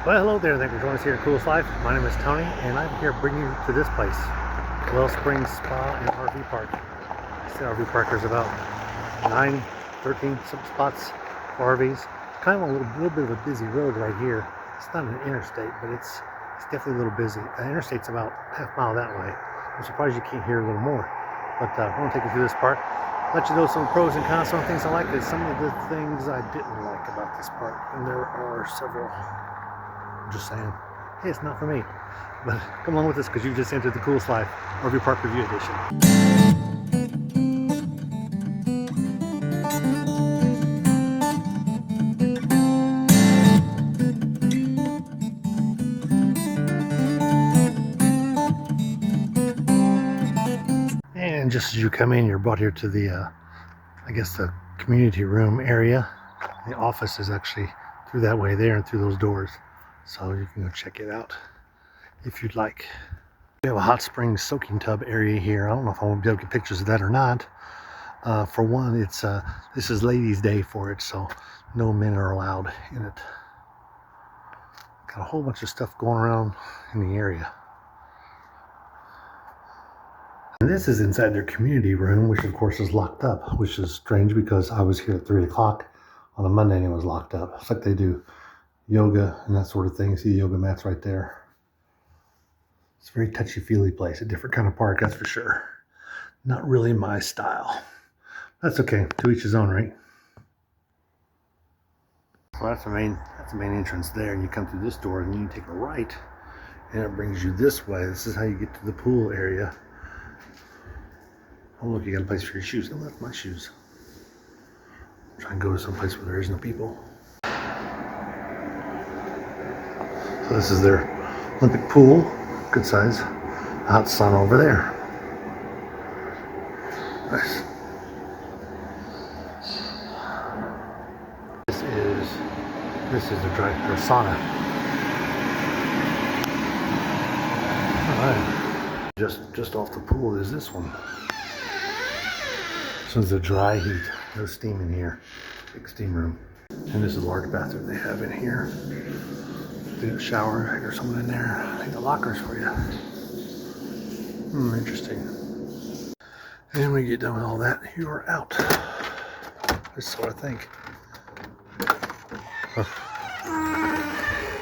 Well, hello there. Thank you for joining us here at Coolest Life. My name is Tony, and I'm here bringing you to this place, Wellsprings Spa and RV Park. This RV park, there's about 13 some spots for RVs. Kind of a little bit of a busy road right here. It's not an interstate, but it's definitely a little busy. The interstate's about half mile that way. I'm surprised you can't hear a little more. But I want to take you through this park, let you know some pros and cons, some things I like, and some of the things I didn't like about this park. And there are several. I'm just saying, hey, it's not for me. But come along with us because you just entered the Coolest Life RV Park Review Edition. And just as you come in, you're brought here to the, I guess the community room area. The office is actually through that way there and through those doors. So you can go check it out if you'd like. We have a hot spring soaking tub area here. I don't know if I won't be able to get pictures of that or not. For one, it's this is ladies' day for it, so no men are allowed in it. Got a whole bunch of stuff going around in the area. And this is inside their community room, which of course is locked up, which is strange because I was here at 3 o'clock on a Monday and it was locked up. It's like they do yoga and that sort of thing. See the yoga mats right there. It's a very touchy-feely place, a different kind of park, that's for sure. Not really my style. That's okay, to each his own, right? So that's the main entrance there, and you come through this door and you take a right and it brings you this way. This is how you get to the pool area. Oh look, you got a place for your shoes. Oh, that's my shoes. Try and go to some place where there is no people. So this is their Olympic pool, good size. Hot sun over there. Nice. This is the sauna. All right. Just off the pool is this one. This one's the dry heat. No steam in here. Big steam room. And this is a large bathroom they have in here. The shower, there's someone in there. I think the lockers for you. Interesting. And when you get done with all that, you are out. Just so I think.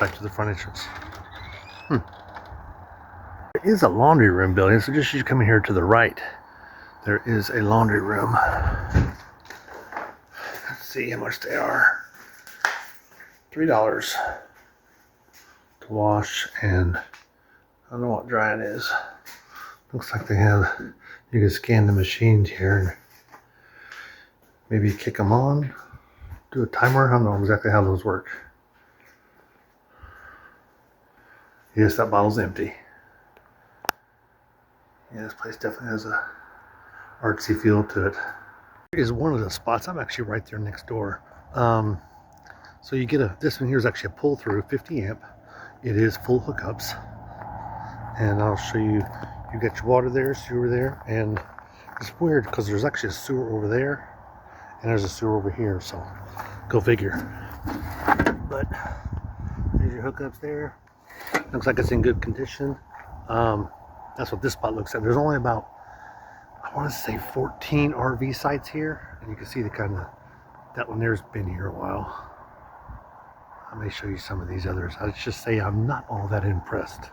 Back to the front entrance. There is a laundry room building, so just as you come in here to the right, there is a laundry room. Let's see how much they are. $3 to wash, and I don't know what drying is. Looks like they have, you can scan the machines here and maybe kick them on, do a timer. I don't know exactly how those work. Yes, that bottle's empty. Yeah, this place definitely has a artsy feel to it. Here is one of the spots. I'm actually right there next door. So you get this one here is actually a pull through 50 amp. It is full hookups. And I'll show you, you got your water there, sewer there, and it's weird because there's actually a sewer over there and there's a sewer over here, so go figure. But there's your hookups there. Looks like it's in good condition. That's what this spot looks like. There's only about, I want to say 14 RV sites here, and you can see the kind of, that one there's been here a while. I may show you some of these others. I'll just say I'm not all that impressed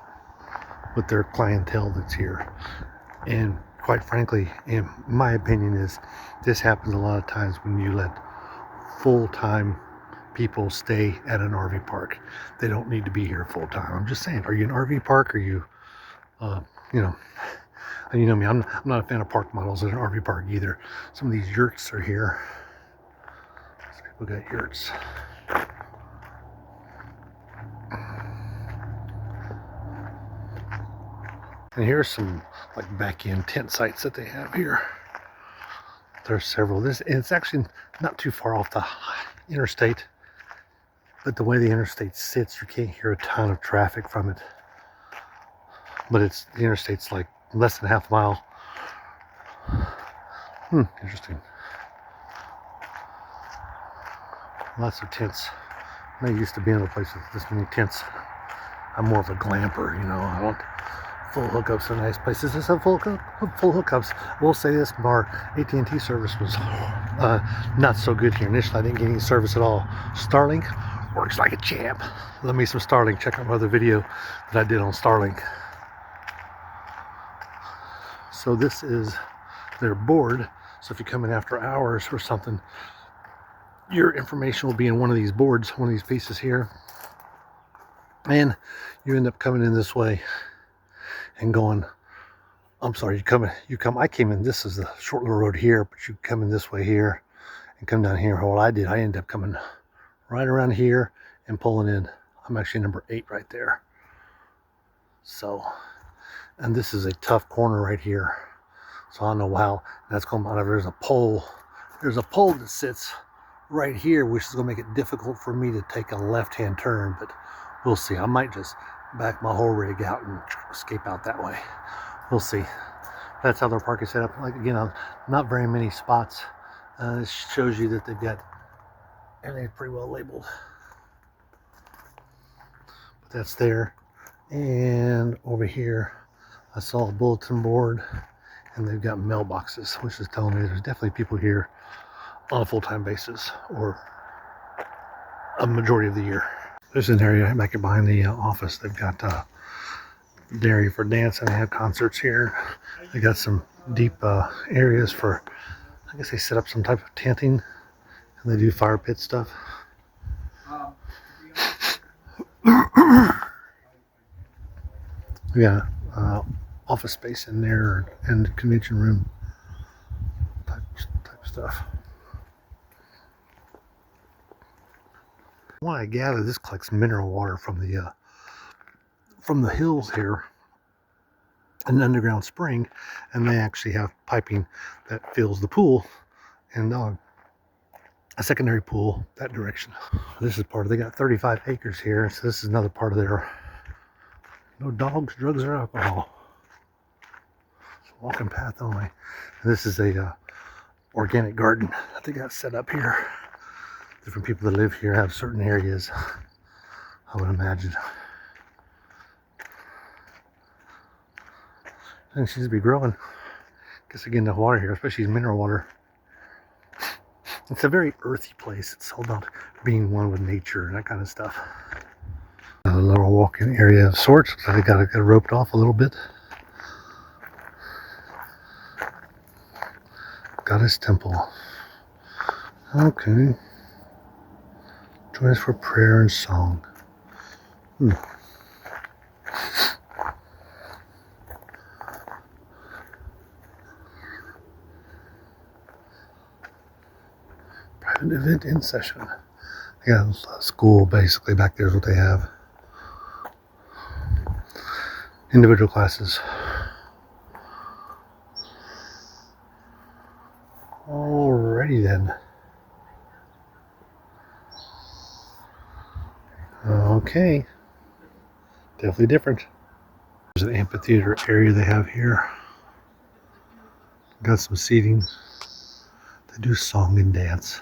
with their clientele that's here. And quite frankly, in my opinion, is this happens a lot of times when you let full-time people stay at an RV park. They don't need to be here full-time. I'm just saying, are you an RV park? Or you, you know me, I'm not a fan of park models at an RV park either. Some of these yurts are here. Some people got yurts. And here's some like back-end tent sites that they have here. There's several. It's actually not too far off the interstate, but the way the interstate sits, you can't hear a ton of traffic from it. But the interstate's like less than half a mile. Interesting. Lots of tents. I used to be in a place with this many tents. I'm more of a glamper, you know. I want full hookups in nice places. This have full hookups. I will say this, our AT&T service was not so good here. Initially, I didn't get any service at all. Starlink works like a champ. Love me some Starlink. Check out my other video that I did on Starlink. So this is their board. So if you come in after hours or something, your information will be in one of these boards, one of these pieces here. And you end up coming in this way and going, I'm sorry, I came in, this is the short little road here, but you come in this way here and come down here. What I did, I ended up coming right around here and pulling in. I'm actually number 8 right there. So, and this is a tough corner right here. So I don't know how that's going on. There's a pole. There's a pole that sits right here, which is going to make it difficult for me to take a left-hand turn, but we'll see. I might just back my whole rig out and escape out that way. We'll see. That's how their park is set up. Like, again, not very many spots. It shows you that they've got everything pretty well labeled. But that's there. And over here, I saw a bulletin board, and they've got mailboxes, which is telling me there's definitely people here on a full-time basis, or a majority of the year. There's an area back behind the office. They've got an area for dancing. They have concerts here. They got some deep areas for, I guess they set up some type of tenting, and they do fire pit stuff. We got office space in there and convention room type stuff. What I gather, this collects mineral water from the hills here, an underground spring, and they actually have piping that fills the pool, and a secondary pool that direction. This is part of, they got 35 acres here, so this is another part of their no dogs, drugs, or alcohol. It's a walking path only. And this is a organic garden that they got set up here. Different people that live here have certain areas, I would imagine. And seems to be growing. Guess again, the water here, especially mineral water. It's a very earthy place. It's all about being one with nature and that kind of stuff. A little walking area of sorts. I got it roped off a little bit. Goddess Temple. Okay. Join us for prayer and song. Private event in session. They got a school basically back there is what they have. Individual classes. Alrighty then. Okay. Definitely different. There's an amphitheater area they have here. Got some seating. They do song and dance.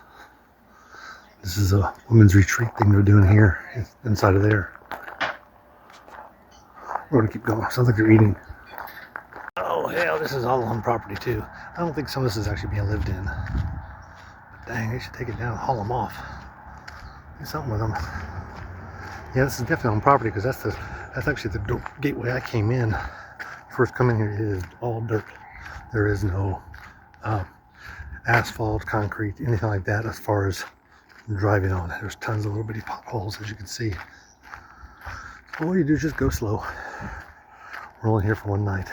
This is a women's retreat thing they're doing here inside of there. We're going to keep going. Sounds like they're eating. Oh, hell, this is all on property, too. I don't think some of this is actually being lived in. But dang, they should take it down and haul them off. Do something with them. Yeah, this is definitely on property because that's actually the gateway I came in. First coming here, it is all dirt. There is no asphalt, concrete, anything like that as far as driving on. There's tons of little bitty potholes, as you can see. So all you do is just go slow. We're only here for one night,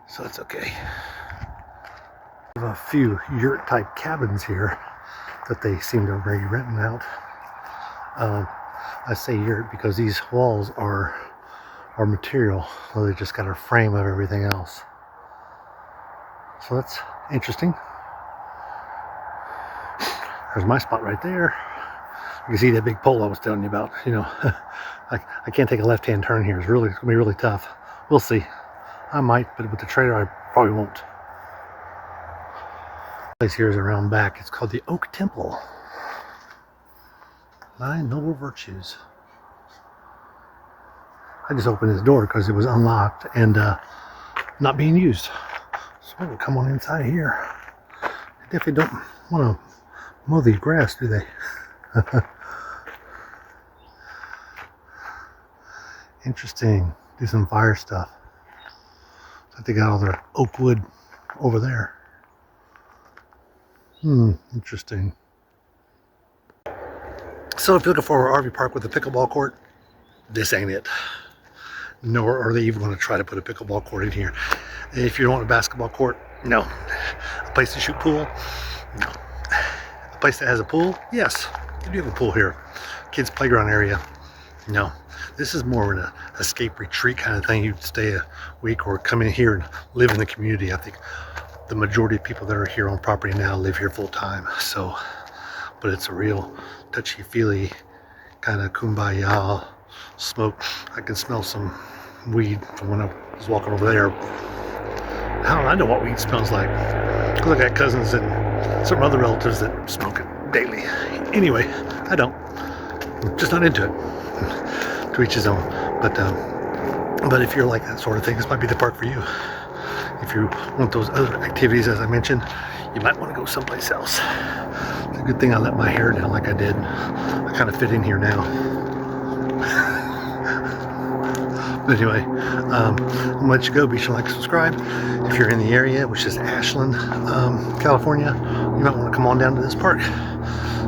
so it's okay. We have a few yurt type cabins here that they seem to be renting out. I say yurt because these walls are material, so they just got a frame of everything else. So that's interesting. There's my spot right there. You can see that big pole I was telling you about. You know, I can't take a left-hand turn here. It's gonna be really tough. We'll see. I might, but with the trailer, I probably won't. This place here is around back. It's called the Oak Temple. 9 Noble Virtues. I just opened this door because it was unlocked and not being used. So we'll come on inside here. They definitely don't want to mow the grass, do they? Interesting. Do some fire stuff. Looks like they got all their oak wood over there. Interesting. So if you're looking for an RV park with a pickleball court, this ain't it. Nor are they even going to try to put a pickleball court in here. If you want a basketball court, no. A place to shoot pool, no. A place that has a pool, yes. You do have a pool here. Kids playground area, no. This is more of an escape retreat kind of thing. You'd stay a week or come in here and live in the community. I think the majority of people that are here on property now live here full time. So, but it's a real touchy-feely kind of kumbiyah smoke. I can smell some weed from when I was walking over there. How do I know what weed smells like? Because I got cousins and some other relatives that smoke it daily. Anyway, I don't. I'm just not into it. To each his own. But if you're like that sort of thing, this might be the park for you. If you want those other activities, as I mentioned, you might want to go someplace else. It's a good thing I let my hair down like I did. I kind of fit in here now. But anyway, I'm gonna let you go. Be sure to like and subscribe. If you're in the area, which is Ashland, California, you might want to come on down to this park.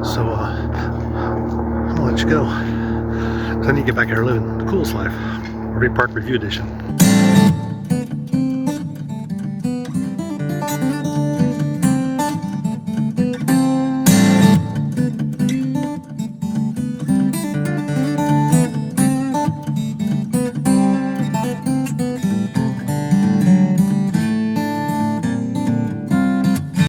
So I'm gonna let you go. I need to get back here living the coolest life. RV Park Review Edition.